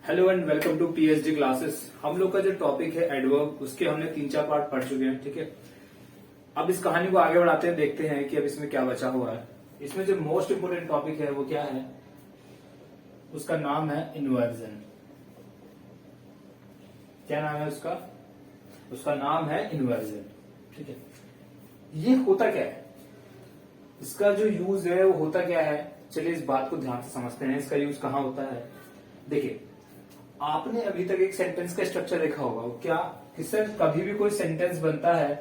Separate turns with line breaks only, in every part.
Hello and welcome to PhD classes. हम लोग का जो टॉपिक है एडवर्ब, उसके हमने 3-4 पार्ट पढ़ चुके हैं। ठीक है, अब इस कहानी को आगे बढ़ाते हैं, देखते हैं कि अब इसमें क्या बचा हुआ है। इसमें जो मोस्ट इंपोर्टेंट टॉपिक है वो क्या है, उसका नाम है इन्वर्जन। क्या नाम है उसका? उसका नाम है इन्वर्जन। ठीक है, ये होता क्या है, इसका जो यूज है वो होता क्या है, चलिए इस बात को ध्यान से समझते हैं। इसका यूज कहाँ होता है? देखिए, आपने अभी तक एक सेंटेंस का स्ट्रक्चर देखा होगा, वो क्या कि सर कभी भी कोई सेंटेंस बनता है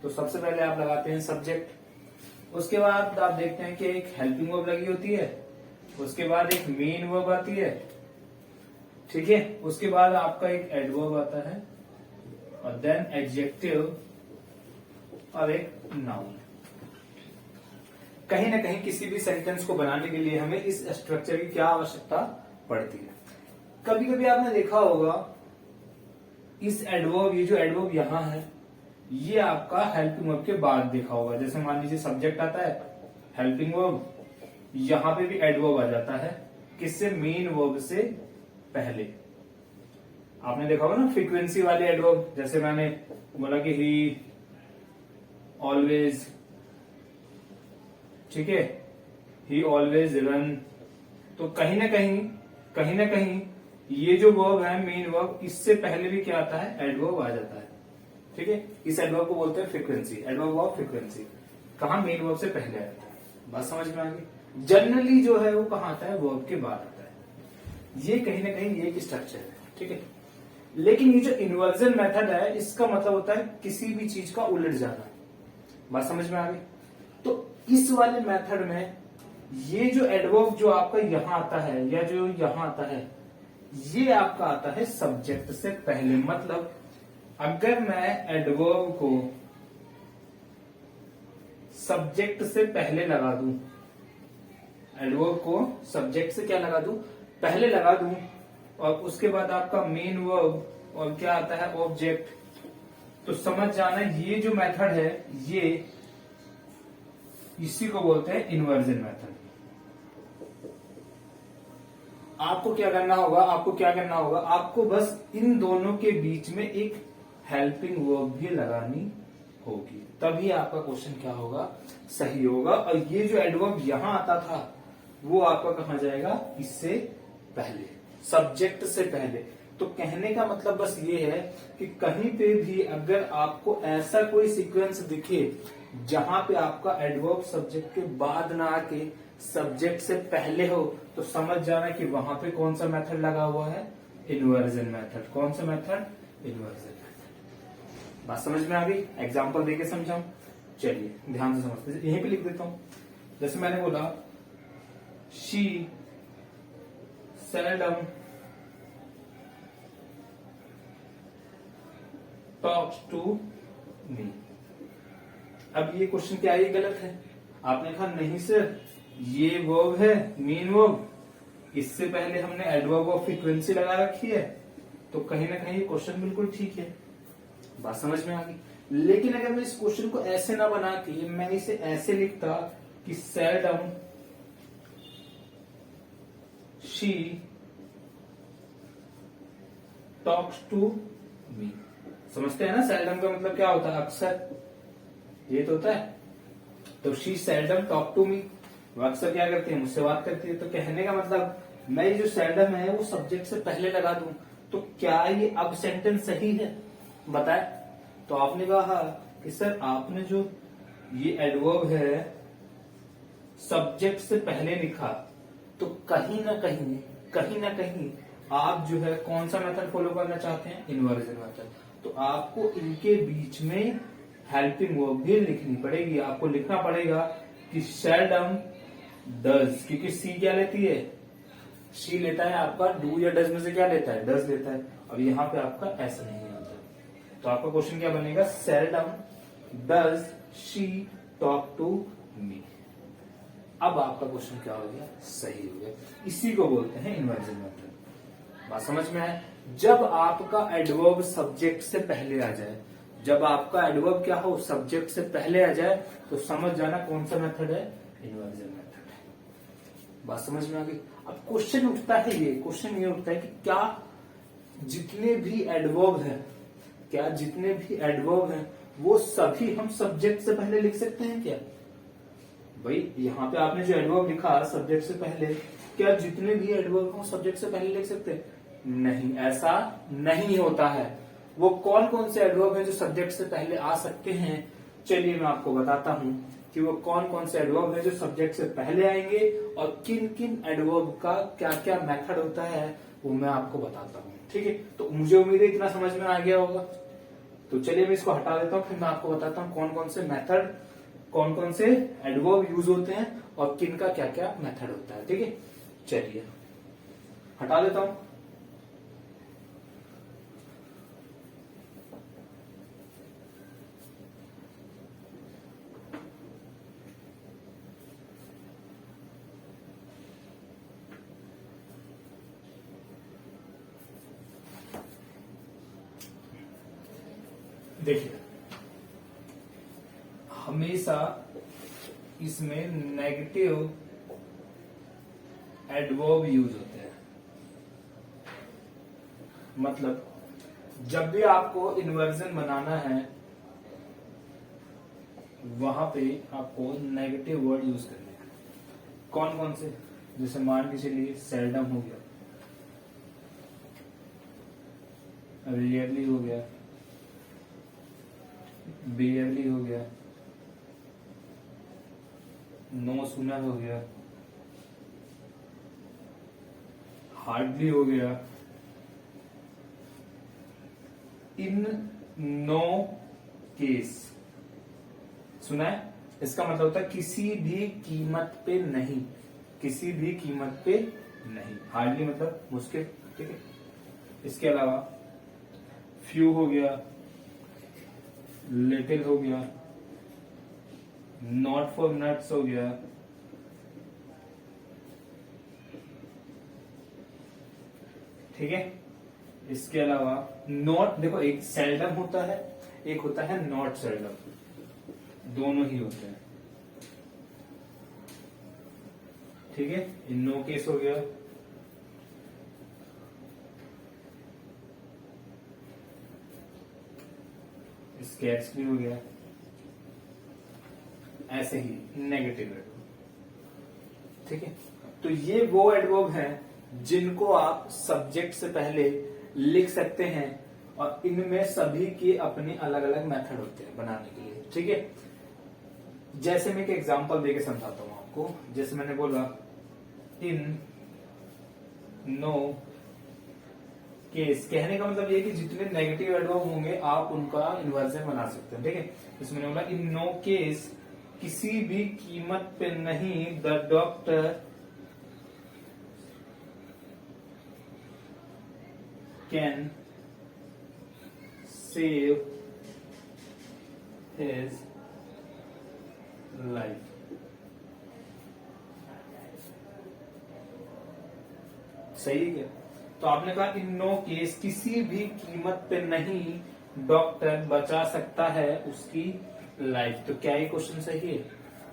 तो सबसे पहले आप लगाते हैं सब्जेक्ट, उसके बाद आप देखते हैं कि एक हेल्पिंग वर्ब लगी होती है, उसके बाद एक मेन वर्ब आती है, ठीक है, उसके बाद आपका एक एडवर्ब आता है और देन एडजेक्टिव और एक नाउन। कहीं ना कहीं किसी भी सेंटेंस को बनाने के लिए हमें इस स्ट्रक्चर की क्या आवश्यकता पड़ती है। कभी कभी आपने देखा होगा इस एडवर्ब, ये जो एडवर्ब यहां है, ये आपका हेल्पिंग वर्ब के बाद देखा होगा। जैसे मान लीजिए सब्जेक्ट आता है, हेल्पिंग वर्ब, यहां पे भी एडवर्ब आ जाता है, किससे? मेन वर्ब से पहले। आपने देखा होगा ना फ्रीक्वेंसी वाले एडवर्ब, जैसे मैंने बोला कि ही ऑलवेज, ठीक है, ही ऑलवेज रन, तो कहीं ना कहीं ये जो वर्ब है मेन वर्ब, इससे पहले भी क्या आता है? एडवर्ब आ जाता है। ठीक है, इस एडवर्ब को बोलते हैं फ्रीक्वेंसी, एडवर्ब ऑफ फ्रीक्वेंसी। कहा? मेन वर्ब से पहले आता है। बात समझ में आ गई? जनरली जो है वो कहाँ आता है? वर्ब के बाद आता है। ये कहीं ना कहीं ये एक स्ट्रक्चर है। ठीक है, लेकिन ये जो इन्वर्जन मेथड है, इसका मतलब होता है किसी भी चीज का उलट जाना। बात समझ में आ गई? तो इस वाले मेथड में ये जो एडवर्ब जो आपका यहां आता है या जो यहां आता है, ये आपका आता है सब्जेक्ट से पहले। मतलब अगर मैं एडवर्ब को सब्जेक्ट से पहले लगा दूं, एडवर्ब को सब्जेक्ट से क्या लगा दूं? पहले लगा दूं, और उसके बाद आपका मेन वर्ब और क्या आता है? ऑब्जेक्ट, तो समझ जाना ये जो मेथड है, ये इसी को बोलते हैं इन्वर्जन मेथड। आपको क्या करना होगा? आपको बस इन दोनों के बीच में एक हेल्पिंग वर्ब भी लगानी होगी, तभी आपका क्वेश्चन क्या होगा? सही होगा। और ये जो एडवर्ब यहां आता था, वो आपका कहां जाएगा? इससे पहले, सब्जेक्ट से पहले। तो कहने का मतलब बस ये है कि कहीं पे भी अगर आपको ऐसा कोई सीक्वेंस दिखे जहां पे आपका एडवर्ब सब्जेक्ट के बाद ना आके सब्जेक्ट से पहले हो, तो समझ जाना कि वहां पे कौन सा मेथड लगा हुआ है? Inversion method. कौन सा मेथड? Inversion method. बात समझ में आ गई? एग्जांपल देके समझाऊं? चलिए ध्यान से समझते हैं। यहीं पे लिख देता हूं। जैसे मैंने बोला she seldom talks to me. अब ये क्वेश्चन क्या है? ये गलत है। आपने कहा नहीं सर, ये वर्ब है मेन वर्ब, इससे पहले हमने एडवर्ब ऑफ फ्रीक्वेंसी लगा रखी है, तो कहीं ना कहीं क्वेश्चन बिल्कुल ठीक है। बात समझ में आ गई? लेकिन अगर मैं इस क्वेश्चन को ऐसे ना बना के मैं इसे ऐसे लिखता कि seldom she talks to me. समझते हैं ना? सेल्डम का मतलब क्या होता है? अक्सर, ये तो होता है। तो she seldom talk to me, वो अक्सर क्या करती है? मुझसे बात करती है। तो कहने का मतलब मैं ये जो सेल्डम है वो सब्जेक्ट से पहले लगा दूं, तो क्या ये अब सेंटेंस सही है? बताए? तो आपने कहा कि सर आपने जो ये एडवर्ब है सब्जेक्ट से पहले लिखा, तो कहीं ना कहीं आप जो है कौन सा मेथड फॉलो करना चाहते हैं? Inversion method. तो आपको इनके बीच में हेल्पिंग वर्ब भी लिखनी पड़ेगी। आपको लिखना पड़ेगा कि सेल्डम डज, क्योंकि सी क्या लेती है? शी लेता है आपका डू या डज में से क्या लेता है? डज लेता है। और यहाँ पे आपका ऐसा नहीं आता, तो आपका क्वेश्चन क्या बनेगा? Seldom does she talk to me. अब आपका क्वेश्चन क्या हो गया? सही हो गया। इसी को बोलते हैं इन्वर्जन मेथड। बात समझ में आए? जब आपका एडवर्ब सब्जेक्ट से पहले आ जाए, जब आपका एडवर्ब क्या हो? सब्जेक्ट से पहले आ जाए, तो समझ जाना कौन सा मेथड है? इन्वर्जन मेथड है। बात समझ में आ गई? अब क्वेश्चन उठता है, ये क्वेश्चन ये उठता है कि क्या जितने भी एडवर्ब है, क्या जितने भी एडवर्ब हैं वो सभी हम सब्जेक्ट से पहले लिख सकते हैं क्या? भाई यहाँ पे आपने जो एडवर्ब लिखा सब्जेक्ट से पहले, क्या जितने भी एडवर्ब हो सब्जेक्ट से पहले लिख सकते हैं? नहीं, ऐसा नहीं होता है। वो कौन कौन से एडवर्ब है जो सब्जेक्ट से पहले आ सकते हैं? चलिए मैं आपको बताता हूं कि वो कौन कौन से एडवर्ब है जो सब्जेक्ट से पहले आएंगे और किन किन एडवर्ब का क्या क्या मेथड होता है वो मैं आपको बताता हूँ। ठीक है, तो मुझे उम्मीद है इतना समझ में आ गया होगा। तो चलिए मैं इसको हटा देता हूँ, फिर मैं आपको बताता हूँ कौन कौन से मेथड, कौन कौन से एडवर्ब यूज होते हैं और किन का क्या क्या मेथड होता है। ठीक है, चलिए हटा देता हूं। देखिए, हमेशा इसमें नेगेटिव एडवर्ब यूज होते हैं। मतलब जब भी आपको इन्वर्जन बनाना है वहां पे आपको नेगेटिव वर्ड यूज करने हैं। कौन कौन से? जैसे मान के चलिए सेल्डम हो गया, रेयरली हो गया, बेयरली हो गया, नो सूनर हो गया, हार्डली हो गया, इन नो केस। सुना है? इसका मतलब होता है किसी भी कीमत पे नहीं, किसी भी कीमत पे नहीं। हार्डली मतलब मुश्किल। ठीक है, इसके अलावा फ्यू हो गया, लिटिल हो गया, नॉट फॉर नट्स हो गया, ठीक है। इसके अलावा नॉट, देखो एक सेल्डम होता है, एक होता है नॉट सेल्डम, दोनों ही होते हैं। ठीक है, इन नो केस हो गया, स्कैर्सली हो गया, ऐसे ही नेगेटिव एडवर्ब। ठीक है, तो ये वो एडवर्ब हैं जिनको आप सब्जेक्ट से पहले लिख सकते हैं और इनमें सभी के अपने अलग अलग मेथड होते हैं बनाने के लिए। ठीक है, जैसे मैं एक एग्जांपल देके समझाता हूं आपको। जैसे मैंने बोला इन नो केस, कहने का मतलब ये कि जितने नेगेटिव एडवर्ब होंगे आप उनका इन्वर्जन बना सकते हैं। ठीक है, इसमें मैंने बोला इन नो केस, किसी भी कीमत पे नहीं, the doctor can save his life. सही है क्या? तो आपने कहा इन नो केस, किसी भी कीमत पे नहीं डॉक्टर बचा सकता है उसकी लाइफ। तो क्या ये क्वेश्चन सही है?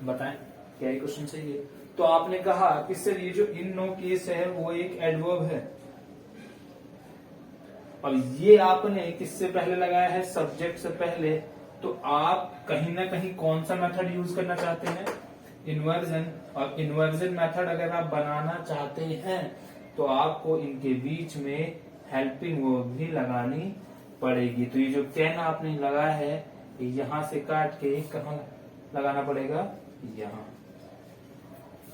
बताएं, क्या ये क्वेश्चन सही है? तो आपने कहा कि सर ये जो इन नो केस है वो एक एडवर्ब है और ये आपने किससे पहले लगाया है? सब्जेक्ट से पहले। तो आप कहीं ना कहीं कौन सा मेथड यूज करना चाहते हैं? इन्वर्जन। और इन्वर्जन मेथड अगर आप बनाना चाहते हैं तो आपको इनके बीच में हेल्पिंग वर्ब भी लगानी पड़ेगी। तो ये जो कैन आपने लगाया है यहां से काट के कहा लगाना पड़ेगा? यहां।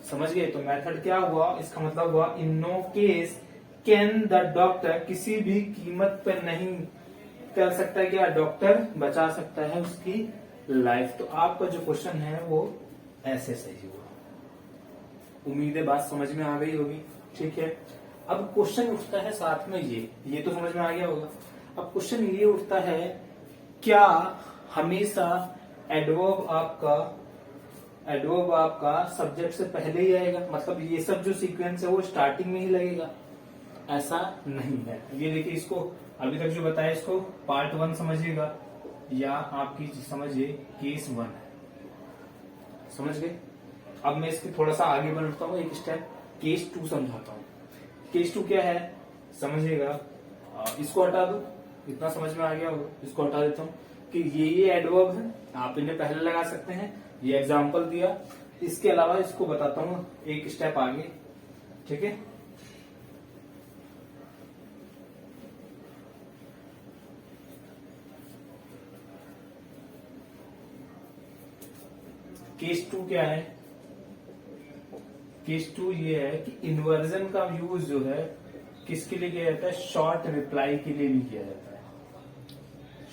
समझ गए? तो मेथड क्या हुआ? इसका मतलब हुआ in no case can the doctor, किसी भी कीमत पर नहीं कर सकता है क्या? डॉक्टर बचा सकता है उसकी लाइफ। तो आपका जो क्वेश्चन है वो ऐसे सही हुआ। उम्मीद है बात समझ में आ गई होगी। ठीक है, अब क्वेश्चन उठता है साथ में ये तो समझ में आ गया होगा। अब क्वेश्चन ये उठता है, क्या हमेशा एडवर्ब आपका सब्जेक्ट से पहले ही आएगा? मतलब ये सब जो सीक्वेंस है वो स्टार्टिंग में ही लगेगा? ऐसा नहीं है। ये देखिए, इसको अभी तक जो बताया इसको पार्ट 1 समझिएगा या आपकी समझिए केस 1 है। समझ गए? अब मैं इसके थोड़ा सा आगे बढ़ता हूँ, एक स्टेप केस 2 समझाता हूँ। केस 2 क्या है समझिएगा। इसको हटा दो, इतना समझ में आ गया होगा। इसको हटा देता हूँ कि ये एडवर्ब है, आप इन्हें पहले लगा सकते हैं, ये एग्जाम्पल दिया। इसके अलावा इसको बताता हूँ एक स्टेप आगे, ठीक है। केस 2 क्या है? केस 2 ये है कि इन्वर्जन का यूज जो है किसके लिए किया जाता है? शॉर्ट रिप्लाई के लिए भी किया जाता है।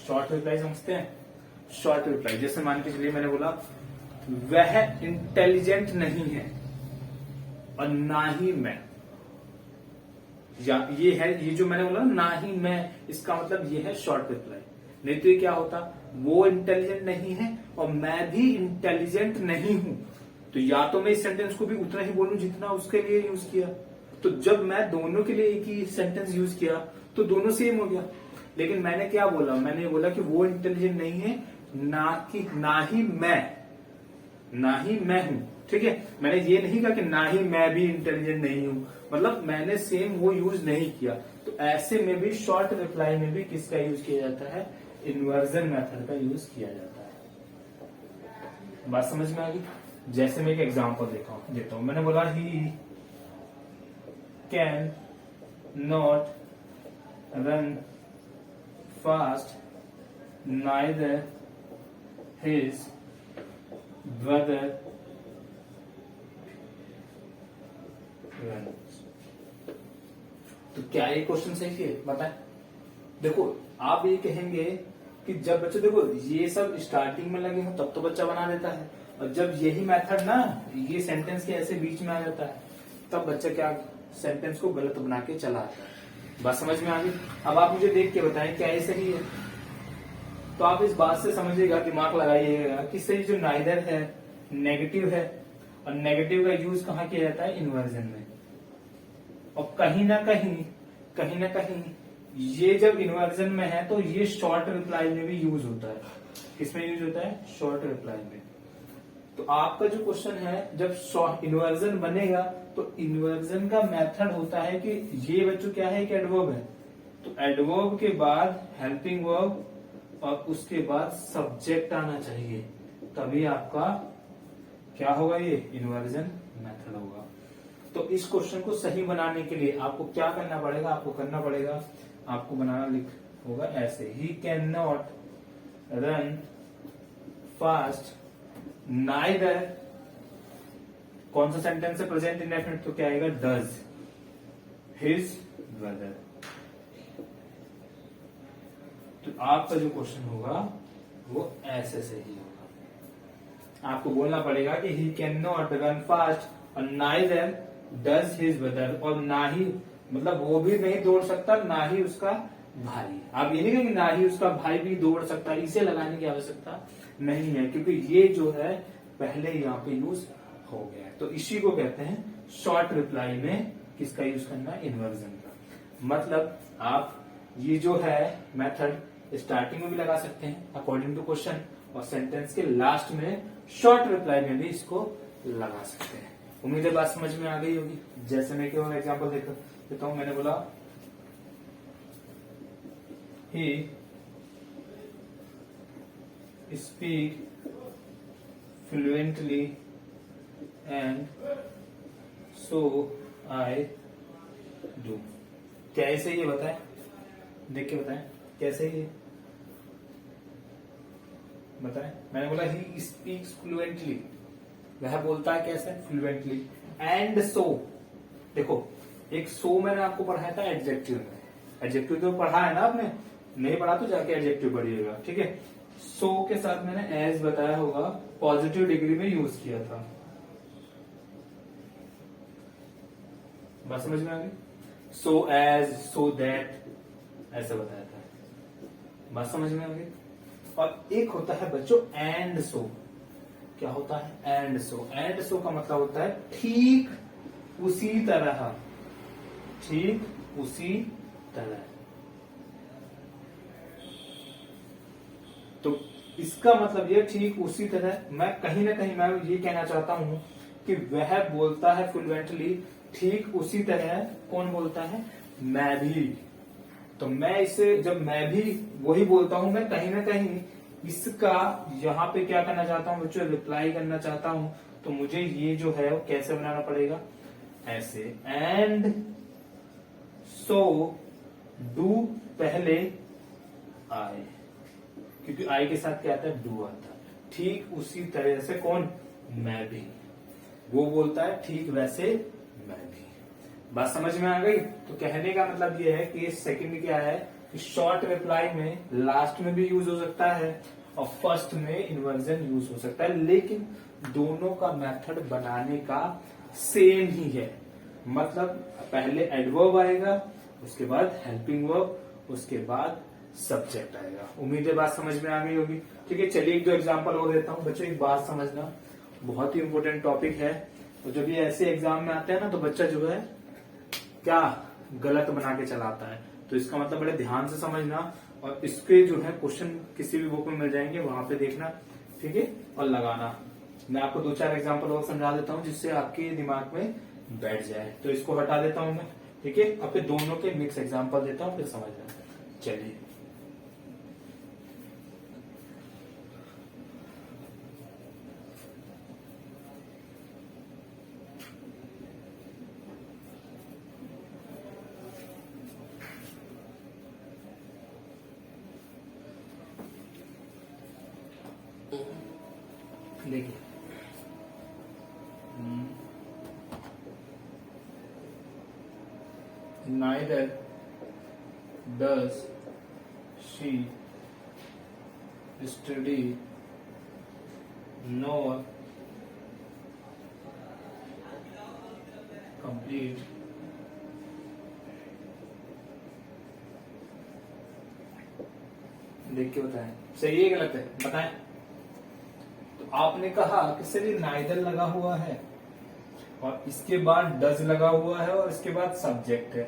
शॉर्ट रिप्लाई समझते हैं? शॉर्ट रिप्लाई जैसे मान के चलिए मैंने बोला वह इंटेलिजेंट नहीं है और ना ही मैं, या ये है, ये जो मैंने बोला ना ही मैं, इसका मतलब ये है शॉर्ट रिप्लाई। नहीं तो ये क्या होता? वो इंटेलिजेंट नहीं है और मैं भी इंटेलिजेंट नहीं हूं, तो या तो मैं इस सेंटेंस को भी उतना ही बोलूं जितना उसके लिए यूज किया। तो जब मैं दोनों के लिए एक ही सेंटेंस यूज किया तो दोनों सेम हो गया। लेकिन मैंने क्या बोला? मैंने बोला कि वो इंटेलिजेंट नहीं है, ना ही मैं हूं, ठीक है। मैंने ये नहीं कहा कि ना ही मैं भी इंटेलिजेंट नहीं हूं, मतलब मैंने सेम वो यूज नहीं किया। तो ऐसे में भी शॉर्ट रिप्लाई में भी किसका यूज किया जाता है? इन्वर्जन मेथड का यूज किया जाता है। बात समझ में आ गई? जैसे मैं एक एग्जांपल देता हूं। मैंने बोला he can not run fast, neither his brother runs. तो क्या ये क्वेश्चन सही है? बताएं। देखो आप ये कहेंगे कि जब बच्चे देखो ये सब स्टार्टिंग में लगे हो तब तो बच्चा बना देता है, और जब यही मेथड ना ये सेंटेंस के ऐसे बीच में आ जाता है तब बच्चा क्या सेंटेंस को गलत बना के चला आता है। बात समझ में आ गई? अब आप मुझे देख के बताएं क्या ये सही है? तो आप इस बात से समझिएगा, दिमाग लगाइएगा कि सही जो नाइदर है नेगेटिव है, और नेगेटिव का यूज कहाँ किया जाता है? इन्वर्जन में। और कहीं ना कहीं ये जब इन्वर्जन में है तो ये शॉर्ट रिप्लाई में भी यूज होता है। किसमें यूज होता है? शॉर्ट रिप्लाई में। तो आपका जो क्वेश्चन है, जब इन्वर्जन बनेगा तो इन्वर्जन का मेथड होता है कि ये बच्चों क्या है? एक एडवर्ब है, तो एडवर्ब के बाद हेल्पिंग वर्ब और उसके बाद सब्जेक्ट आना चाहिए, तभी आपका क्या होगा? ये इन्वर्जन मेथड होगा। तो इस क्वेश्चन को सही बनाने के लिए आपको क्या करना पड़ेगा? आपको बनाना लिख होगा ऐसे, he can not run fast, neither, कौन सा सेंटेंस है? प्रेजेंट इंडेफिनिट, तो क्या आएगा? Does his brother. तो आपका जो क्वेश्चन होगा वो ऐसे सही होगा। आपको बोलना पड़ेगा कि he can not run fast और नाइदर डज हिज ब्रदर, और ना ही मतलब वो भी नहीं दौड़ सकता, ना ही उसका भाई। आप ये नहीं कहेंगे ना ही उसका भाई भी दौड़ सकता, इसे लगाने की आवश्यकता नहीं है, क्योंकि ये जो है पहले यहाँ पे यूज हो गया है। तो इसी को कहते हैं शॉर्ट रिप्लाई में किसका यूज करना? इन्वर्जन का। मतलब आप ये जो है मेथड स्टार्टिंग में भी लगा सकते हैं अकॉर्डिंग टू क्वेश्चन, और सेंटेंस के लास्ट में शॉर्ट रिप्लाई में भी इसको लगा सकते हैं। उम्मीद है बात समझ में आ गई होगी। जैसे मैं क्यों एग्जाम्पल देता हूं, मैंने बोला he speak fluently and so I do. कैसे ये बताएं? देख के बताएं कैसे ये बताएं। मैंने बोला ही स्पीक्स फ्लुएंटली, वह बोलता है कैसे? फ्लुएंटली। एंड सो, देखो एक सो मैंने आपको पढ़ाया था एडजेक्टिव में। एडजेक्टिव तो पढ़ा है ना आपने? नहीं पढ़ा तो जाके एडजेक्टिव पढ़िएगा, ठीक है। सो के साथ मैंने एज बताया होगा, पॉजिटिव डिग्री में यूज किया था। बात समझ में आ गई? सो एज, सो दैट, ऐसा बताया था। बात समझ में आ गई? और एक होता है बच्चों एंड सो। क्या होता है? And so. एंड सो का मतलब होता है ठीक उसी तरह, ठीक उसी तरह। तो इसका मतलब ये ठीक उसी तरह, मैं कहीं ना कहीं मैं ये कहना चाहता हूं कि वह बोलता है फ्लुएंटली ठीक उसी तरह। कौन बोलता है? मैं भी। तो मैं इसे जब मैं भी वही बोलता हूं, मैं कहीं ना कहीं इसका यहाँ पे क्या करना चाहता हूँ बच्चों, रिप्लाई करना चाहता हूं। तो मुझे ये जो है वो कैसे बनाना पड़ेगा, ऐसे, एंड सो डू पहले आई, क्योंकि आई के साथ क्या आता है, डू आता है। ठीक उसी तरह से कौन, मैं भी, वो बोलता है ठीक वैसे मैं भी। बात समझ में आ गई। तो कहने का मतलब ये है कि सेकंड क्या है कि शॉर्ट रिप्लाई में लास्ट में भी यूज हो सकता है और फर्स्ट में इन्वर्जन यूज हो सकता है, लेकिन दोनों का मेथड बनाने का सेम ही है। मतलब पहले एडवर्ब आएगा, उसके बाद हेल्पिंग वर्ब, उसके बाद सब्जेक्ट आएगा। उम्मीद है बात समझ में आ गई होगी। ठीक है, चलिए एक दो एग्जांपल और देता हूं बच्चों। एक बात समझना, बहुत ही इंपॉर्टेंट टॉपिक है। तो जब ये ऐसे एग्जाम में आते हैं ना, तो बच्चा जो है क्या गलत बना के चलाता है। तो इसका मतलब बड़े ध्यान से समझना, और इसके जो है क्वेश्चन किसी भी बुक में मिल जाएंगे, वहां पे देखना, ठीक है, और लगाना। मैं आपको 2-4 एग्जांपल और समझा देता हूं जिससे आपके दिमाग में बैठ जाए। तो इसको हटा देता हूं मैं, ठीक है। अब फिर दोनों के मिक्स एग्जांपल देता हूं, फिर समझना। चलिए, देखिए, neither does she study nor complete देख के बताएं सही है गलत है, बताएं। तो आपने कहा कि सर ये नाइदर लगा हुआ है और इसके बाद डज लगा हुआ है और इसके बाद सब्जेक्ट है,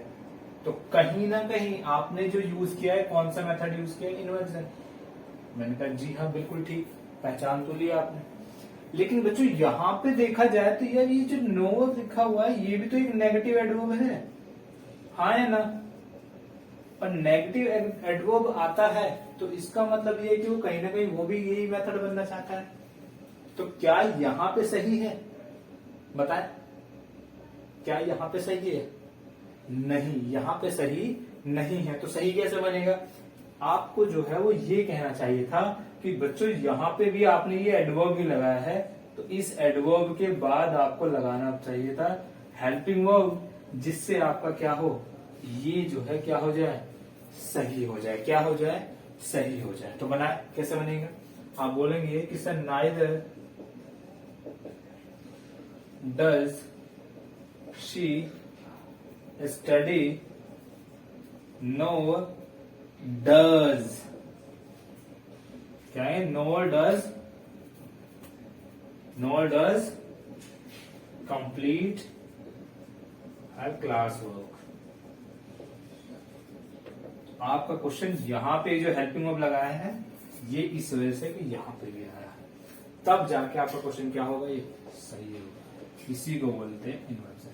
तो कहीं ना कहीं आपने जो यूज किया है, कौन सा मेथड यूज किया है, इन्वर्जन। मैंने कहा जी हाँ बिल्कुल ठीक, पहचान तो लिया आपने। लेकिन बच्चों यहाँ पे देखा जाए तो यार ये जो नो लिखा हुआ है, ये भी तो एक नेगेटिव एडवर्ब है, हाँ है ना। और नेगेटिव एडवर्ब आता है तो इसका मतलब ये है कि वो कहीं ना कहीं वो भी यही मेथड बनना चाहता है। तो क्या यहाँ पे सही है, बताएं, क्या यहाँ पे सही है? नहीं, यहाँ पे सही नहीं है। तो सही कैसे बनेगा? आपको जो है वो ये कहना चाहिए था कि बच्चों यहाँ पे भी आपने ये एडवर्ब भी लगाया है, तो इस एडवर्ब के बाद आपको लगाना चाहिए था हेल्पिंग वर्ब, जिससे आपका क्या हो, ये जो है क्या हो जाए, सही हो जाए। क्या हो जाए? सही हो जाए। तो बना कैसे बनेगा? आप बोलेंगे कि sir neither does she study nor does, क्या है, nor does complete her class work। आपका क्वेश्चन यहाँ पे जो हेल्पिंग वर्ब लगाया है, ये इस वजह से कि यहाँ पे भी आया है, तब जाके आपका क्वेश्चन क्या होगा, ये सही होगा। इसी को बोलते हैं इन्वर्जन।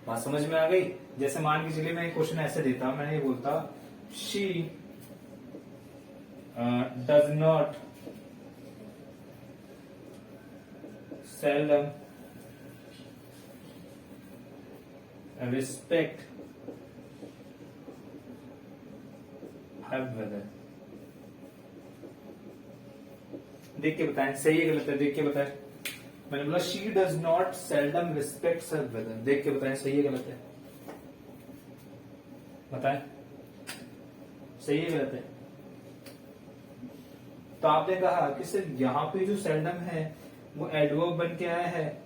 बात समझ में आ गई? जैसे मान के चलिए मैं एक क्वेश्चन ऐसे देता, मैं ये बोलता she does not seldom respect her brother. देख के बताएं सही है गलत है, देख के बताएं। मैंने बोला she does not seldom respect her brother, देख के बताएं सही है गलत है, बताएं सही है गलत है। तो आपने कहा कि सिर्फ यहाँ पे जो सेल्डम है वो एडवर्ब बन के आया है,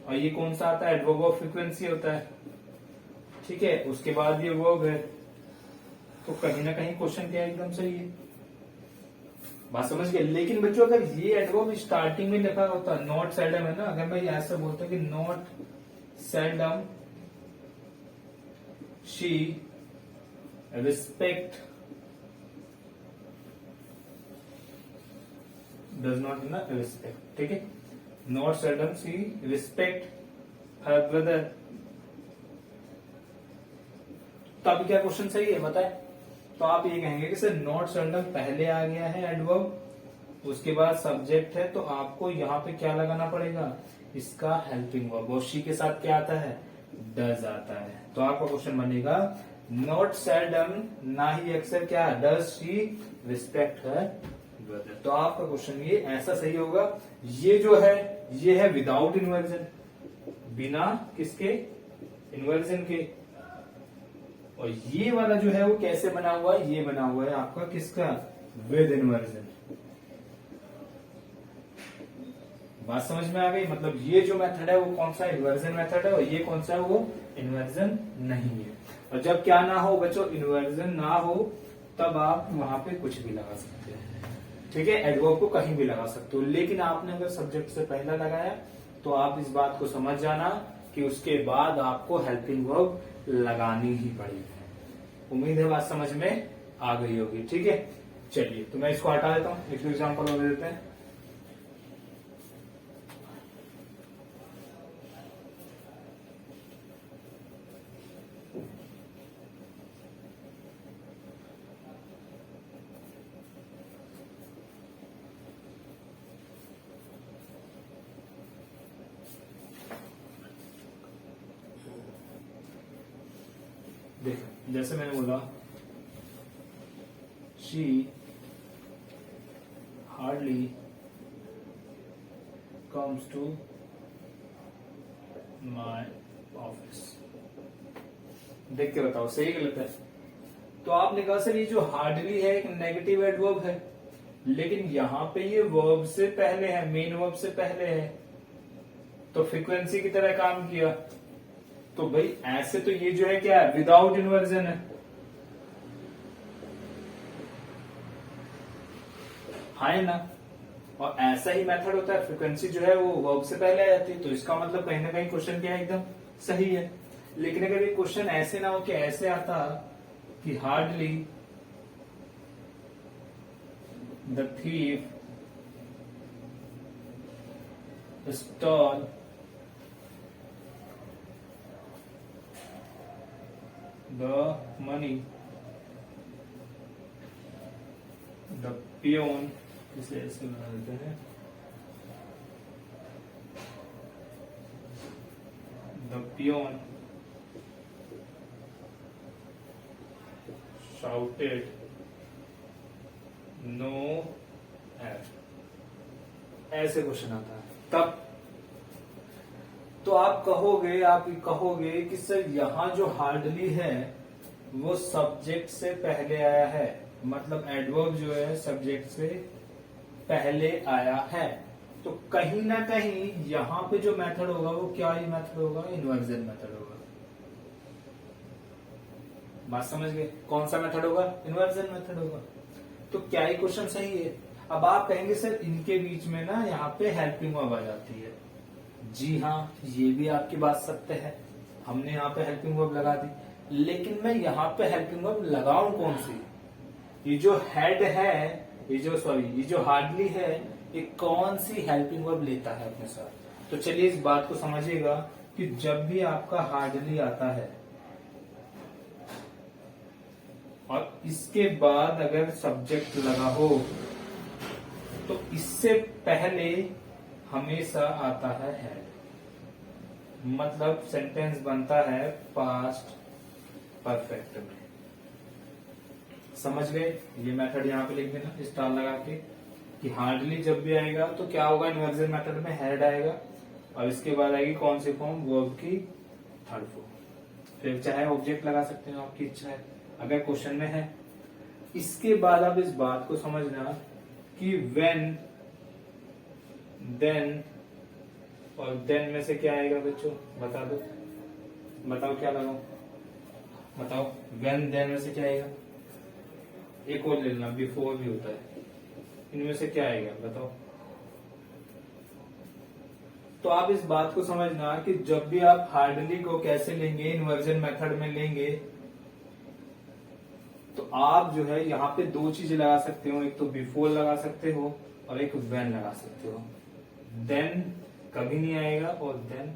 और ये कौन सा आता है, एडवर्ब ऑफ फ्रीक्वेंसी होता है, ठीक है। उसके बाद ये वर्ब है, तो कहीं ना कहीं क्वेश्चन क्या एकदम सही है। बात समझ गए? लेकिन बच्चों अगर ये एडवर्ब स्टार्टिंग में लिखा होता, नॉट सेल्डम है ना, अगर मैं ऐसा बोलता कि not seldom she respect does not ना रिस्पेक्ट, ठीक है, not seldom she respect her brother, तब क्या क्वेश्चन सही है बताए? तो आप ये कहेंगे कि सर नॉट सेल्डम पहले आ गया है एडवर्ब, उसके बाद सब्जेक्ट है, तो आपको यहाँ पे क्या लगाना पड़ेगा? इसका हेल्पिंग वर्ब। और शी के साथ क्या आता है? डज आता है। तो आपका क्वेश्चन बनेगा नॉट सेल्डम, ना ही अक्सर क्या, does she respect her brother. तो आपका क्वेश्चन ये ऐसा सही होगा। ये जो है ये है विदाउट इन्वर्जन, बिना किसके? इन्वर्जन के। और ये वाला जो है वो कैसे बना हुआ है? ये बना हुआ है आपका किसका? With inversion. बात समझ में आ गई? मतलब ये जो मेथड है वो कौन सा? इन्वर्जन मेथड है। और ये कौन सा है? वो इन्वर्जन नहीं है। और जब क्या ना हो बच्चों? इन्वर्जन ना हो, तब आप वहां पे कुछ भी लगा सकते हैं। ठीक है, एडवर्ब को कहीं भी लगा सकते हो। लेकिन आपने अगर सब्जेक्ट से पहला लगाया तो आप इस बात को समझ जाना कि उसके बाद आपको हेल्पिंग वर्ब लगानी ही पड़ेगी। उम्मीद है बात समझ में आ गई होगी। ठीक है, चलिए तो मैं इसको हटा देता हूं, एक एग्जाम्पल और दे देते हैं। देखो जैसे मैंने बोला she hardly comes to my office. देख के बताओ सही गलत है? तो आपने कहा सर ये जो हार्डली है एक नेगेटिव एडवर्ब है, लेकिन यहां पे ये वर्ब से पहले है, मेन वर्ब से पहले है, तो फ्रीक्वेंसी की तरह काम किया। तो भाई ऐसे तो ये जो है क्या है? विदाउट इन्वर्जन है। हाँ ना? और ऐसा ही मेथड होता है, फ्रीक्वेंसी जो है वो वर्ब से पहले आ जाती है। तो इसका मतलब कहीं ना कहीं क्वेश्चन क्या है? एकदम सही है। लेकिन अगर ये क्वेश्चन ऐसे ना हो कि ऐसे आता कि hardly the thief stall the money, the peon, इसे ऐसे बना देते हैं, the peon shouted no at, ऐसे क्वेश्चन आता है। तब तो आप कहोगे कि सर यहाँ जो हार्डली है वो सब्जेक्ट से पहले आया है, मतलब एडवर्ब जो है सब्जेक्ट से पहले आया है। तो कहीं ना कहीं यहाँ पे जो मेथड होगा वो क्या ही मेथड होगा? इन्वर्जन मेथड होगा। बात समझ गए? कौन सा मेथड होगा? इन्वर्जन मेथड होगा। तो क्या ही क्वेश्चन सही है? अब आप कहेंगे सर इनके बीच में ना यहाँ पे हेल्पिंग वर्ब आ जाती है। जी हाँ, ये भी आपकी बात सत्य है, हमने यहाँ पे हेल्पिंग वर्ब लगा दी। लेकिन मैं यहाँ पे हेल्पिंग वर्ब लगाऊं कौन सी? ये जो हेड है, ये जो हार्डली है, ये कौन सी हेल्पिंग वर्ब लेता है अपने साथ? तो चलिए इस बात को समझिएगा कि जब भी आपका हार्डली आता है और इसके बाद अगर सब्जेक्ट लगा हो तो इससे पहले हमेशा आता है हैड। मतलब सेंटेंस बनता है पास्ट परफेक्ट में। समझ गए? ये मेथड यहाँ पे लिख देना स्टार लगा के कि हार्डली जब भी आएगा तो क्या होगा? इन्वर्जन मेथड में हेड आएगा और इसके बाद आएगी कौन सी फॉर्म? वर्ब की थर्ड फॉर्म। फिर चाहे ऑब्जेक्ट लगा सकते हैं, आपकी इच्छा है, अगर क्वेश्चन में है। इसके बाद आप इस बात को समझना कि व्हेन, देन, और देन में से क्या आएगा बच्चों? बता दो, बताओ क्या लगाओ? बताओ व्हेन देन में से क्या आएगा? एक और ले लेना, बिफोर भी होता है। इनमें से क्या आएगा बताओ? तो आप इस बात को समझना कि जब भी आप हार्डली को कैसे लेंगे? इन्वर्जन मेथड में लेंगे तो आप जो है यहाँ पे दो चीजें लगा सकते हो, एक तो बिफोर लगा सकते हो और एक व्हेन लगा सकते हो। देन कभी नहीं आएगा और देन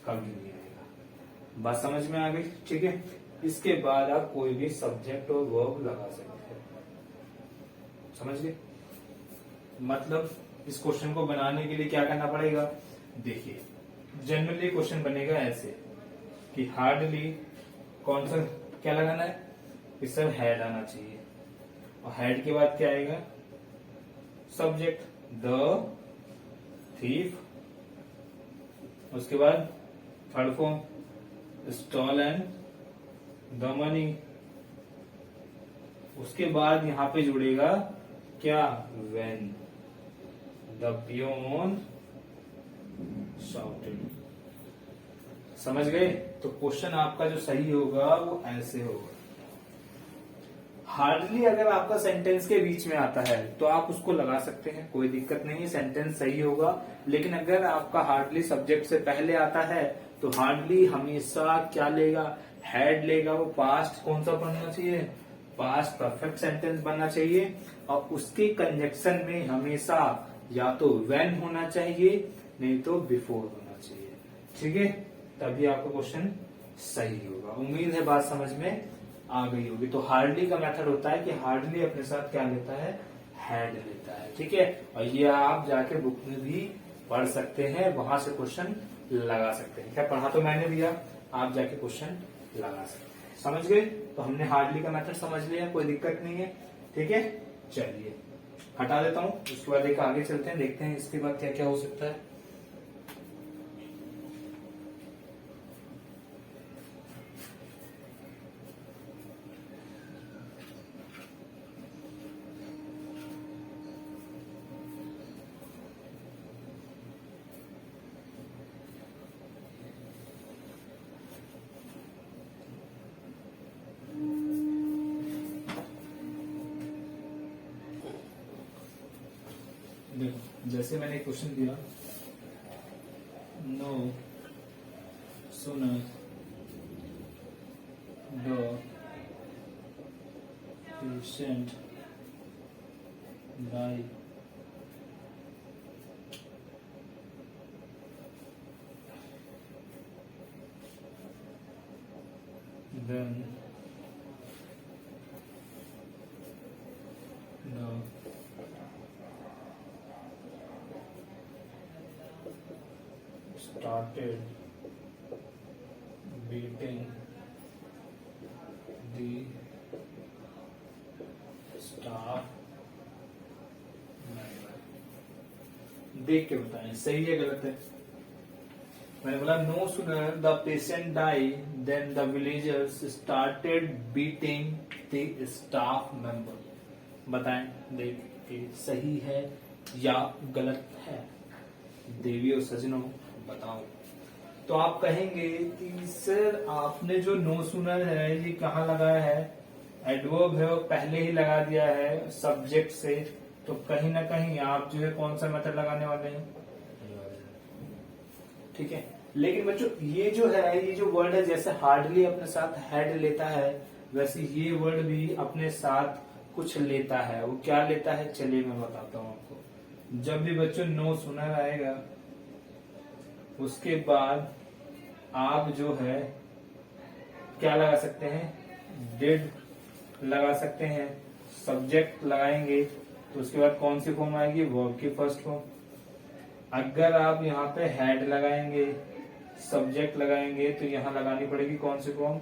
कभी नहीं आएगा। बात समझ में आ गई? ठीक है, इसके बाद आप कोई भी सब्जेक्ट और वर्ब लगा सकते हैं। समझ गए? मतलब इस क्वेश्चन को बनाने के लिए क्या करना पड़ेगा? देखिए, जनरली क्वेश्चन बनेगा ऐसे कि हार्डली कौन सा क्या लगाना है कि सर हेड आना चाहिए, और हेड के बाद क्या आएगा? सब्जेक्ट द थीफ, उसके बाद third form stall and the money, उसके बाद यहां पे जुड़ेगा क्या? When the peon shouted. समझ गए? तो क्वेश्चन आपका जो सही होगा वो ऐसे होगा। हार्डली अगर आपका सेंटेंस के बीच में आता है तो आप उसको लगा सकते हैं, कोई दिक्कत नहीं है, सेंटेंस सही होगा। लेकिन अगर आपका हार्डली सब्जेक्ट से पहले आता है तो हार्डली हमेशा क्या लेगा? हेड लेगा। वो पास्ट कौन सा बनना चाहिए? पास्ट परफेक्ट सेंटेंस बनना चाहिए, और उसके कंजक्शन में हमेशा या तो व्हेन होना चाहिए, नहीं तो बिफोर होना चाहिए। ठीक है, तभी आपका क्वेश्चन सही होगा। उम्मीद है बात समझ में आ गई होगी। तो हार्डली का मेथड होता है कि हार्डली अपने साथ क्या लेता है? हेड लेता है। ठीक है, और ये आप जाके बुक में भी पढ़ सकते हैं, वहां से क्वेश्चन लगा सकते हैं। क्या पढ़ा तो मैंने दिया, आप जाके क्वेश्चन लगा सकते हैं। समझ गए? तो हमने हार्डली का मेथड समझ लिया, कोई दिक्कत नहीं है। ठीक है, चलिए हटा देता हूं, उसके बाद एक आगे चलते हैं, देखते हैं इसके बाद क्या क्या हो सकता है। देखो, जैसे मैंने क्वेश्चन दिया, no sooner the patient die than the started beating the staff member। देख के बताएं सही है गलत है। मैंने बोला no sooner the patient die than the villagers started beating the staff member. बताएं देख के सही है या गलत है। देवी और सजनों बताओ। तो आप कहेंगे कि सर आपने जो नो सूनर है ये कहाँ लगाया है? एडवर्ब है और पहले ही लगा दिया है सब्जेक्ट से, तो कहीं ना कहीं आप जो है कौन सा मेथड लगाने वाले हैं? ठीक है, लेकिन बच्चों ये जो है, ये जो वर्ड है, जैसे हार्डली अपने साथ हेड लेता है, वैसे ये वर्ड भी अपने साथ कुछ लेता है। वो क्या लेता है? चलिए मैं बताता हूँ आपको। जब भी बच्चों नो सूनर आएगा उसके बाद आप जो है क्या लगा सकते हैं? डिड लगा सकते हैं। सब्जेक्ट लगाएंगे तो उसके बाद कौन सी फॉर्म आएगी? वर्ब की फर्स्ट फॉर्म। अगर आप यहाँ पे हेड लगाएंगे, सब्जेक्ट लगाएंगे, तो यहाँ लगानी पड़ेगी कौन सी फॉर्म?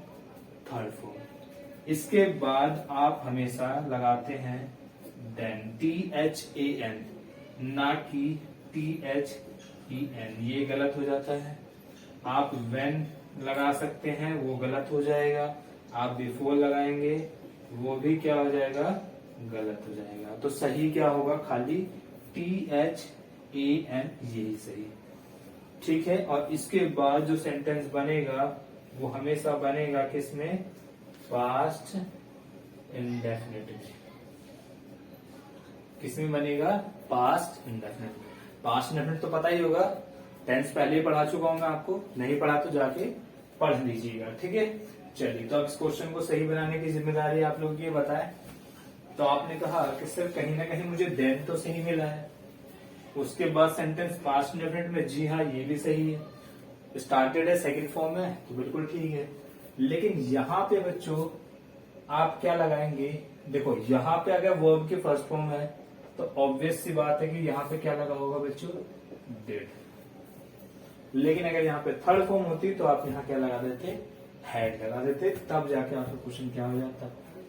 Third form. इसके बाद आप हमेशा लगाते हैं देन, THAN, ना कि THEN। ये गलत हो जाता है। आप व्हेन लगा सकते हैं, वो गलत हो जाएगा। आप बिफोर लगाएंगे, वो भी क्या हो जाएगा? गलत हो जाएगा। तो सही क्या होगा? खाली THAN, यही सही। ठीक है, और इसके बाद जो सेंटेंस बनेगा वो हमेशा बनेगा किसमें? पास्ट इंडेफिनिट में। किसमें बनेगा? Past indefinite. पास्ट इंडेफिनिट तो पता ही होगा, टेंस पहले ही पढ़ा चुका हूँ मैं आपको, नहीं पढ़ा तो जाके पढ़ लीजिएगा। ठीक है, चलिए तो अब इस क्वेश्चन को सही बनाने की जिम्मेदारी आप लोग ये बताएं। तो आपने कहा कि सर कहीं ना कहीं मुझे देन तो सही मिला है, उसके बाद सेंटेंस पास्ट इंडेफिनिट में, जी हाँ ये भी सही है। स्टार्टेड है सेकंड फॉर्म में, तो बिल्कुल ठीक है। लेकिन यहाँ पे बच्चों आप क्या लगाएंगे, देखो यहाँ पे अगर वर्ब की फर्स्ट फॉर्म है तो ऑब्वियस सी बात है कि यहाँ पे क्या लगा होगा बच्चों, डिड। लेकिन अगर यहाँ पे थर्ड फॉर्म होती तो आप यहाँ क्या लगा देते, हैड लगा देते, तब जाके आपका क्वेश्चन क्या हो जाता,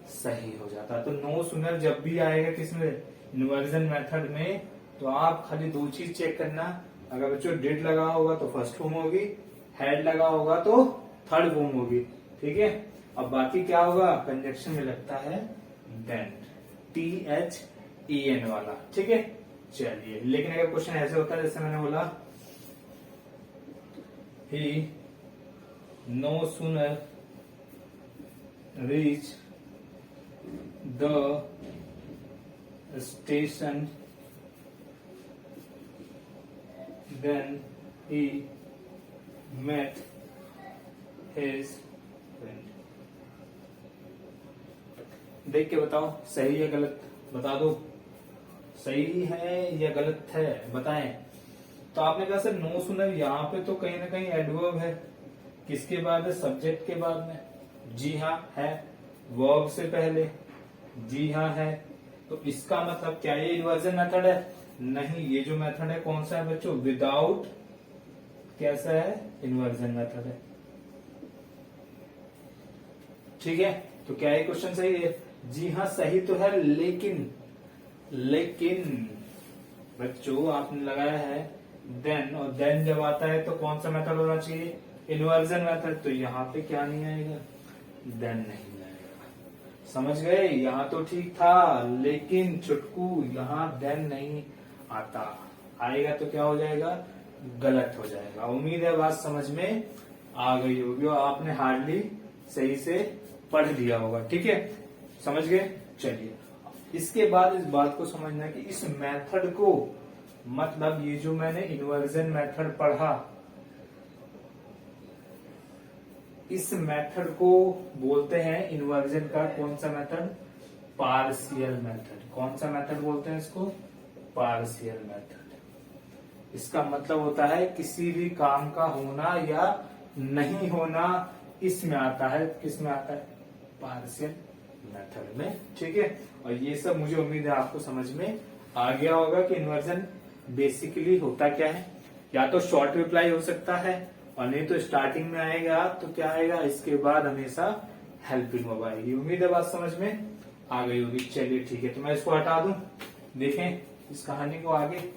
सही हो जाता। तो नो सुनर जब भी आएगा किसमें, इन्वर्जन मेथड में, तो आप खाली दो चीज चेक करना, अगर बच्चों डिड लगा होगा तो फर्स्ट फॉर्म होगी, हैड लगा होगा तो थर्ड फॉर्म होगी, ठीक है। अब बाकी क्या होगा, कंजक्शन में लगता है देन, THEN वाला, ठीक है। चलिए, लेकिन अगर क्वेश्चन ऐसे होता है जैसे मैंने बोला, he no sooner reach the station then he met his friend। देख के बताओ सही है गलत, बता दो सही है या गलत है, बताएं। तो आपने कहा सर नो सुनर, यहाँ पे तो कहीं ना कहीं एडवर्ब है, किसके बाद है, सब्जेक्ट के बाद में, जी हाँ है, वर्ब से पहले, जी हाँ है, तो इसका मतलब क्या ये इन्वर्जन मेथड है, नहीं, ये जो मेथड है कौन सा है बच्चों, विदाउट, कैसा है, इन्वर्जन मेथड है, ठीक है। तो क्या ये क्वेश्चन सही है, जी हाँ सही तो है, लेकिन बच्चों आपने लगाया है देन, और देन जब आता है तो कौन सा मेथड होना चाहिए, इन्वर्जन मेथड, तो यहाँ पे क्या नहीं आएगा, देन नहीं आएगा, समझ गए। यहाँ तो ठीक था, लेकिन चुटकू यहाँ देन नहीं आता, आएगा तो क्या हो जाएगा, गलत हो जाएगा। उम्मीद है बात समझ में आ गई होगी और आपने हार्डली सही से पढ़ लिया होगा, ठीक है, समझ गए। चलिए, इसके बाद इस बात को समझना कि इस मेथड को, मतलब ये जो मैंने इन्वर्जन मेथड पढ़ा, इस मेथड को बोलते हैं इन्वर्जन का कौन सा मेथड, पार्शियल मेथड। कौन सा मेथड बोलते हैं इसको, पार्शियल मेथड। इसका मतलब होता है किसी भी काम का होना या नहीं होना इसमें आता है, किसमें आता है, पार्शियल मेथड में, ठीक है। और ये सब मुझे उम्मीद है आपको समझ में आ गया होगा कि इन्वर्जन बेसिकली होता क्या है। या तो शॉर्ट रिप्लाई हो सकता है, और नहीं तो स्टार्टिंग में आएगा तो क्या आएगा, इसके बाद हमेशा हेल्पिंग वर्ब आएगी। उम्मीद है बात समझ में आ गई होगी। चलिए ठीक है, तो मैं इसको हटा दूं, देखें इस कहानी को आगे।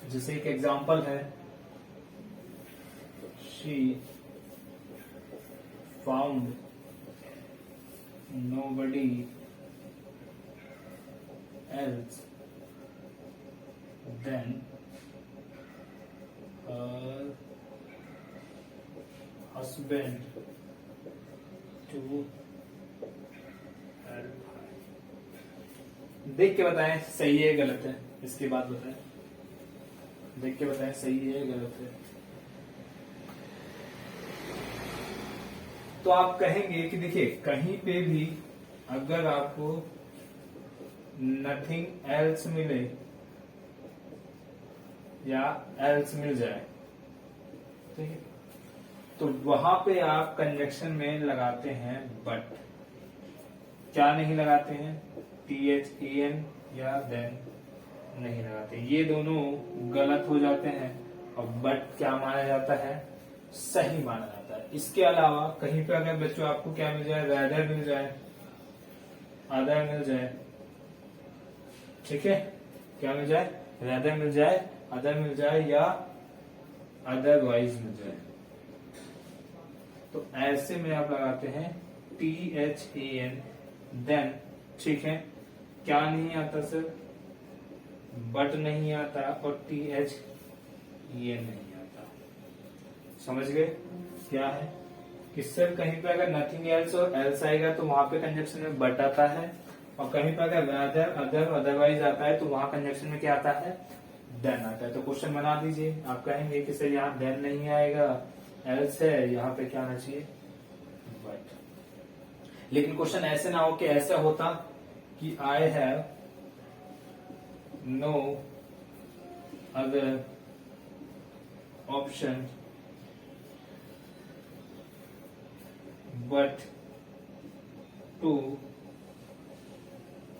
जैसे एक एग्जांपल है, she found nobody else than her husband to help. देख के बताएं सही है गलत है, इसके बाद बताएं, देख के बताएं सही है गलत है। तो आप कहेंगे कि देखिए कहीं पे भी अगर आपको नथिंग एल्स मिले या एल्स मिल जाए, ठीक है, तो वहां पे आप कंजक्शन में लगाते हैं बट, क्या नहीं लगाते हैं, THEN या देन नहीं लगाते, ये दोनों गलत हो जाते हैं, और बट क्या माना जाता है, सही माना जाता है। इसके अलावा कहीं पे अगर बच्चों आपको क्या मिल जाए, रैदर मिल जाए, अदर मिल जाए, ठीक है, क्या मिल जाए, रैदर मिल जाए, अदर मिल जाए या अदरवाइज मिल जाए, तो ऐसे में आप लगाते हैं THEN देन, ठीक है। क्या नहीं आता सर, बट नहीं आता और THEN नहीं आता, समझ गए क्या है कि सर कहीं पे अगर नथिंग एल्स और एल्स आएगा तो वहां पे कंजक्शन में बट आता है, और कहीं पर अगर रादर, अदर, अदरवाइज आता है तो वहां कंजक्शन में क्या आता है, देन आता है। तो क्वेश्चन बना दीजिए। आप कहेंगे कि सर यहाँ देन नहीं आएगा, एल्स है, यहाँ पे क्या आना चाहिए, बट। लेकिन क्वेश्चन ऐसे ना हो कि ऐसा होता कि I have no other option but to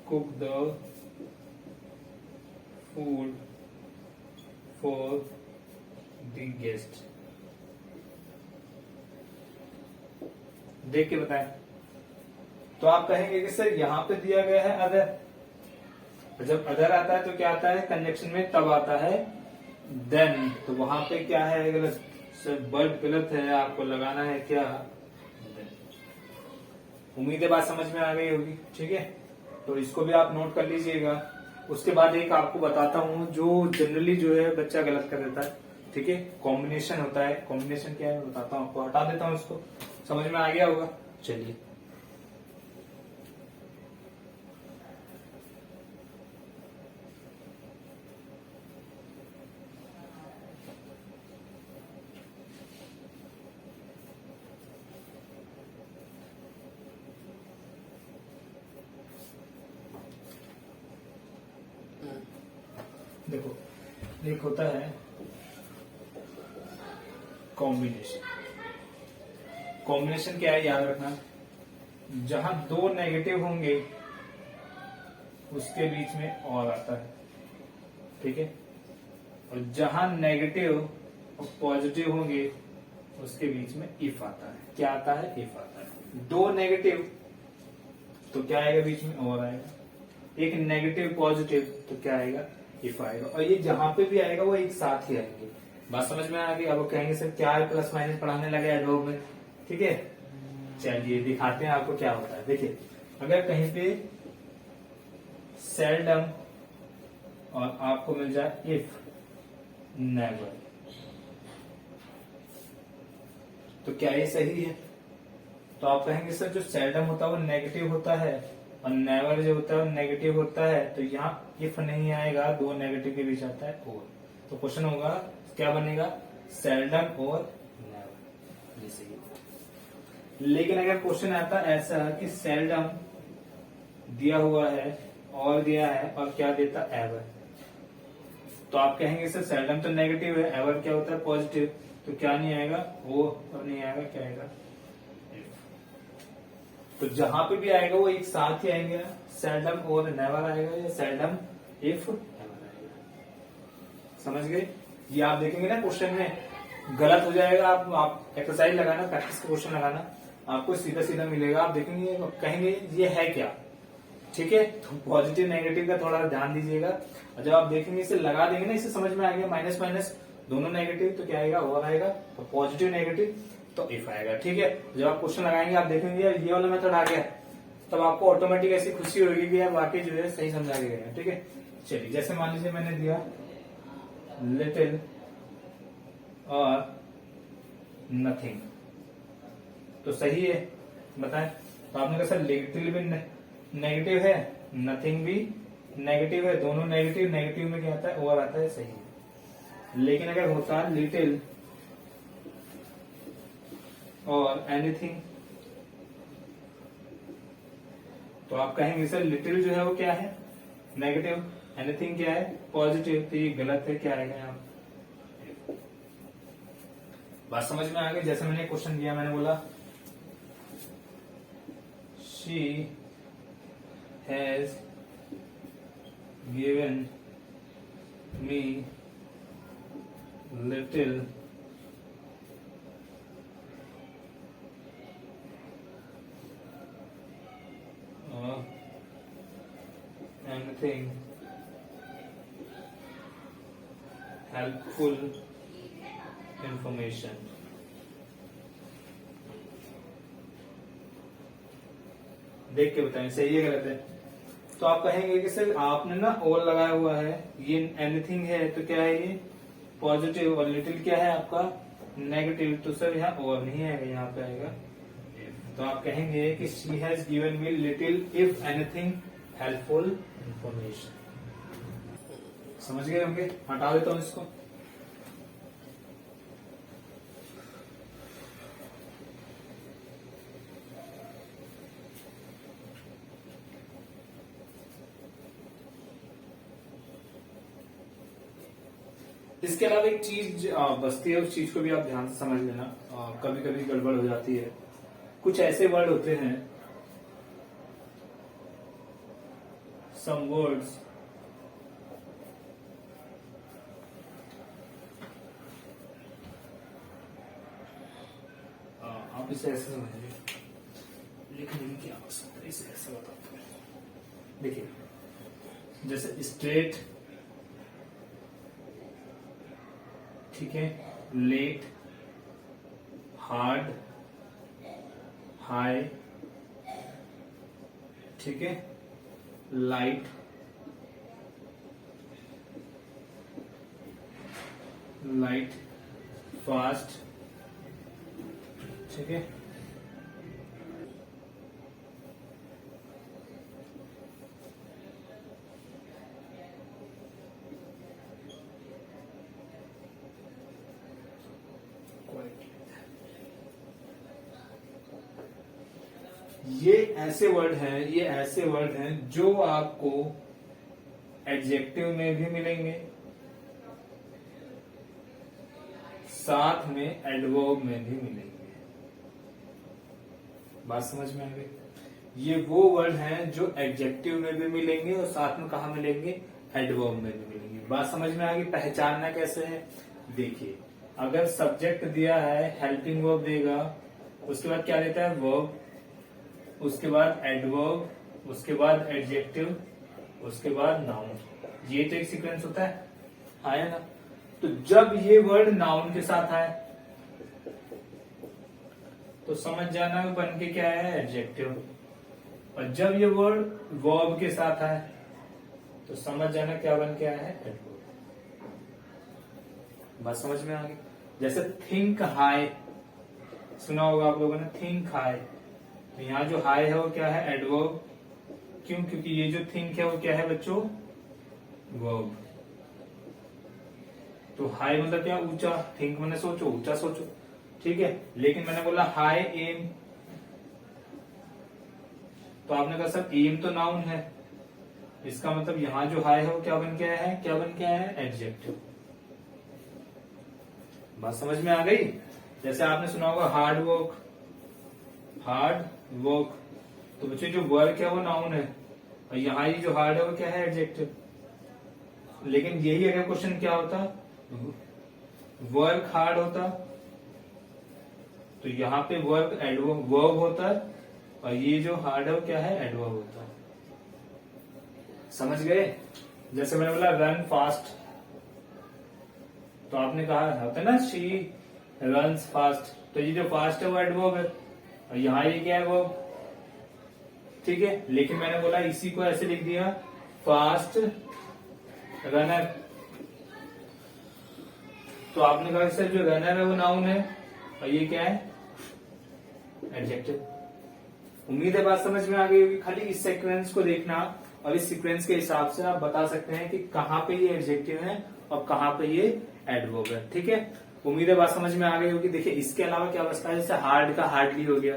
cook the food for the guest। देख के बताएं। तो आप कहेंगे कि सर यहाँ पे दिया गया है अदर, जब अदर आता है तो क्या आता है कंजक्शन में, तब आता है देन। तो वहां पे क्या है, गलत सर, बट गलत है, आपको लगाना है क्या, उम्मीद है बात समझ में आ गई होगी। ठीक है, तो इसको भी आप नोट कर लीजिएगा। उसके बाद एक आपको बताता हूँ जो जनरली जो है बच्चा गलत कर देता है। ठीक है, कॉम्बिनेशन होता है। कॉम्बिनेशन क्या है बताता हूँ आपको, हटा देता हूँ इसको, समझ में आ गया होगा। चलिए, देखो एक होता है कॉम्बिनेशन। कॉम्बिनेशन क्या है याद रखना, जहां दो नेगेटिव होंगे उसके बीच में और आता है। ठीक है, और जहां नेगेटिव और पॉजिटिव होंगे उसके बीच में इफ आता है। क्या आता है, इफ आता है। दो नेगेटिव तो क्या आएगा बीच में, और आएगा। एक नेगेटिव पॉजिटिव तो क्या आएगा, इफ आएगा। और ये जहां पे भी आएगा वो एक साथ ही आएंगे। बात समझ में आ गई। अब कहेंगे सर क्या है, प्लस माइनस पढ़ाने लगे एडवर्ब में। ठीक है, चलिए दिखाते हैं आपको क्या होता है। देखिए, अगर कहीं पे सेल्डम और आपको मिल जाए इफ, नेवर, तो क्या ये सही है? तो आप कहेंगे सर जो सेल्डम होता है वो नेगेटिव होता है और नेवर जो होता है वो नेगेटिव होता है, तो यहाँ इफ नहीं आएगा, दो नेगेटिव के बीच आता है और। तो क्वेश्चन होगा क्या बनेगा, सेल्डम और नेवर, ये सही है। लेकिन अगर क्वेश्चन आता ऐसा कि सेल्डम दिया हुआ है और दिया है और क्या देता, एवर, तो आप कहेंगे सर सेल्डम तो नेगेटिव है, एवर क्या होता है पॉजिटिव, तो क्या नहीं आएगा, वो और नहीं आएगा, क्या आएगा, तो जहां पे भी आएगा वो एक साथ ही आएंगे, सेल्डम और नेवर आएगा या सेल्डम इफ नेवर आएगा। समझ गए? ये आप देखेंगे ना क्वेश्चन में गलत हो जाएगा, आप एक्सरसाइज लगाना, प्रैक्टिस का क्वेश्चन लगाना, आपको सीधा सीधा मिलेगा। आप देखेंगे कहेंगे ये है क्या। ठीक है, तो पॉजिटिव नेगेटिव का थोड़ा ध्यान दीजिएगा। और जब आप देखेंगे इसे लगा देंगे ना, इसे समझ में आ गया, माइनस माइनस दोनों नेगेटिव, तो क्या आएगा, और आएगा, तो पॉजिटिव नेगेटिव तो इफ आएगा। ठीक है, जब आप क्वेश्चन लगाएंगे आप देखेंगे यार ये वाला मेथड आ गया, तब आपको ऑटोमेटिक ऐसी खुशी होगी कि यार वाकई जो है सही समझा के गया। ठीक है, चलिए जैसे मान लीजिए मैंने दिया लिटिल और नथिंग, तो सही है, बताएं। तो आपने कहा सर लिटिल भी नेगेटिव है, नथिंग भी नेगेटिव है, दोनों नेगेटिव, नेगेटिव में क्या आता है, और आता है, सही है। लेकिन अगर होता है लिटिल और एनीथिंग, तो आप कहेंगे सर लिटिल जो है वो क्या है, नेगेटिव, एनीथिंग क्या है, पॉजिटिव, तो ये गलत है, क्या आएगा यहाँ। बात समझ में आ गई? जैसे मैंने क्वेश्चन दिया, मैंने बोला she has given me little anything helpful information। देख के बताएं सही है गलत है। तो आप कहेंगे कि सर आपने ना और लगाया हुआ है, ये एनीथिंग है तो क्या है, ये पॉजिटिव, और लिटिल क्या है आपका नेगेटिव, तो सर यहाँ और नहीं आएगा, यहाँ पे आएगा। तो आप कहेंगे कि she has given me little if anything helpful information. समझ गए होंगे? हटा देता हूं इसको। इसके अलावा एक चीज बचती है, उस चीज को भी आप ध्यान से समझ लेना। कभी कभी गड़बड़ हो जाती है। कुछ ऐसे वर्ड होते हैं, सम वर्ड्स आप इसे ऐसे समझिए, लिखने की आवश्यकता है, इसे ऐसे बताता हूं। देखिए, जैसे स्ट्रेट, ठीक है, लेट, हार्ड, हाई, ठीक है, लाइट, लाइट, फास्ट, ठीक है, ये ऐसे वर्ड हैं जो आपको एडजेक्टिव में भी मिलेंगे, साथ में एडवर्ब में भी मिलेंगे। बात समझ में आ गई? ये वो वर्ड हैं जो एडजेक्टिव में भी मिलेंगे और साथ में कहा मिलेंगे? एडवर्ब में भी मिलेंगे। बात समझ में आ गई? पहचानना कैसे है? देखिए, अगर सब्जेक्ट दिया है, हेल्पिंग वर्ब देगा, उसके बाद क्या देता है? वर्ब, उसके बाद एडवर्ब, उसके बाद एडजेक्टिव, उसके बाद नाउन। ये तो एक सीक्वेंस होता है ना? तो जब ये वर्ड नाउन के साथ आए तो समझ जाना बन के क्या है? एडजेक्टिव। और जब ये वर्ड वर्ब के साथ आए तो समझ जाना क्या बन के आया है? एडवर्ब। बात समझ में आ गई? जैसे थिंक हाई, सुना होगा आप लोगों ने, थिंक हाई। तो यहाँ जो हाई है वो क्या है? एडवर्ब। क्यों? क्योंकि ये जो थिंक है वो क्या है बच्चों? वर्ब। तो हाई मतलब क्या? ऊंचा। थिंक मैंने सोचो, ऊंचा सोचो, ठीक है। लेकिन मैंने बोला हाई एम, तो आपने कहा सर एम तो नाउन है, इसका मतलब यहां जो हाई है वो क्या बन के आया है? क्या बन के आया है? एडजेक्टिव। बात समझ में आ गई? जैसे आपने सुना होगा हार्ड वर्क, हार्ड वर्क, तो बच्चों जो वर्क है वो नाउन है और यहाँ ये जो हार्ड है वो क्या है? एडजेक्टिव। लेकिन यही अगर क्वेश्चन क्या होता, वर्क हार्ड होता, तो यहाँ पे वर्क वर्ब होता है और ये जो हार्ड है वो क्या है? एडवर्ब होता है। समझ गए? जैसे मैंने बोला रन फास्ट, तो आपने कहा होता है ना शी रन्स फास्ट, तो ये जो फास्ट है वो एडवर्ब है और यहाँ ये क्या है? वर्ब, ठीक है। लेकिन मैंने बोला इसी को ऐसे लिख दिया फास्ट रनर, तो आपने कहा सर जो रनर है वो नाउन है और ये क्या है? एडजेक्टिव। उम्मीद है बात समझ में आ गई होगी। खाली इस सीक्वेंस को देखना और इस सीक्वेंस के हिसाब से आप बता सकते हैं कि कहाँ पे ये एडजेक्टिव है और कहाँ पे ये एडवर्ब है, ठीक है। उम्मीद है बात समझ में आ गई होगी। देखिए इसके अलावा क्या बचता है? जैसे हार्ड का हार्डली हो गया,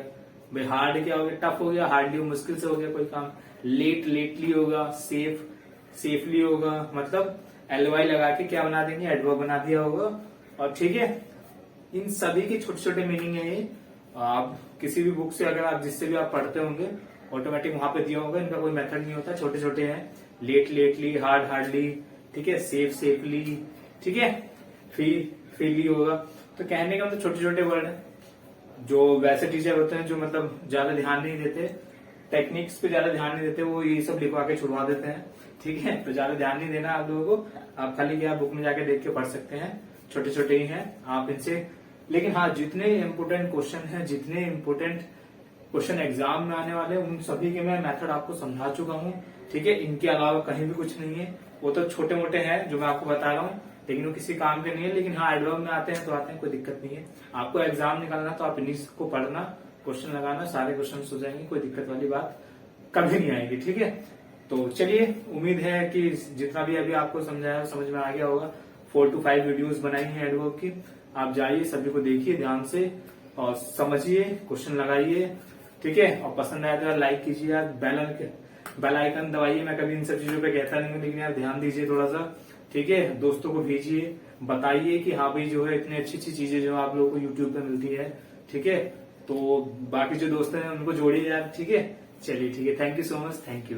भाई हार्ड क्या हो गया? टफ हो गया, हार्डली मुश्किल से हो गया कोई काम। लेट लेटली होगा, सेफ सेफली होगा, मतलब एलवाई लगा के क्या बना देंगे? एडवर्ब बना दिया होगा। और ठीक है, इन सभी के छोटे छोटे मीनिंग है ये। आप किसी भी बुक से अगर आप जिससे भी आप पढ़ते होंगे ऑटोमेटिक वहां पे दिया होगा, इनका कोई मेथड नहीं होता, छोटे छोटे हैं। लेट लेटली, हार्ड हार्डली, ठीक है, सेफ सेफली, ठीक है, फीली होगा। तो कहने का मतलब छोटे छोटे वर्ड है। जो वैसे टीचर होते हैं जो मतलब ज्यादा ध्यान नहीं देते, टेक्निक्स पे ज्यादा ध्यान नहीं देते, वो ये सब लिखवा के छुड़वा देते हैं, ठीक है। तो ज्यादा ध्यान नहीं देना आप लोगों को, आप खाली क्या बुक में जाके देख के पढ़ सकते हैं, छोटे छोटे ही हैं आप इनसे। लेकिन हाँ, जितने इम्पोर्टेंट क्वेश्चन हैं, जितने इम्पोर्टेंट क्वेश्चन एग्जाम में आने वाले उन सभी के मैं मेथड आपको समझा चुका हूँ, ठीक है। इनके अलावा कहीं भी कुछ नहीं है, वो तो छोटे मोटे हैं जो मैं आपको बता रहा हूँ, लेकिन वो किसी काम के नहीं है। लेकिन हाँ, एडवर्ब में आते हैं तो आते हैं, कोई दिक्कत नहीं है। आपको एग्जाम निकालना तो आप इन्हीं को पढ़ना, क्वेश्चन लगाना, सारे क्वेश्चन हो जाएंगे, कोई दिक्कत वाली बात कभी नहीं आएगी, ठीक है। तो चलिए, उम्मीद है कि जितना भी अभी आपको समझाया समझ में आ गया होगा। 4 to 5 वीडियोस बनाई हैं एडवर्ब की, आप जाइए सभी को देखिए ध्यान से और समझिए, क्वेश्चन लगाइए, ठीक है। और पसंद आया तो यार लाइक कीजिए यार, बेल आइकन दबाइए। मैं कभी इन सब चीजों पे कहता नहीं हूँ, लेकिन यार ध्यान दीजिए थोड़ा सा, ठीक है। दोस्तों को भेजिए, बताइए कि हाँ भाई जो है इतनी अच्छी अच्छी चीजें जो आप लोगों को यूट्यूब पे मिलती है, ठीक है। तो बाकी जो दोस्त हैं उनको जोड़िए यार, ठीक है। चलिए ठीक है, thank you so much, thank you.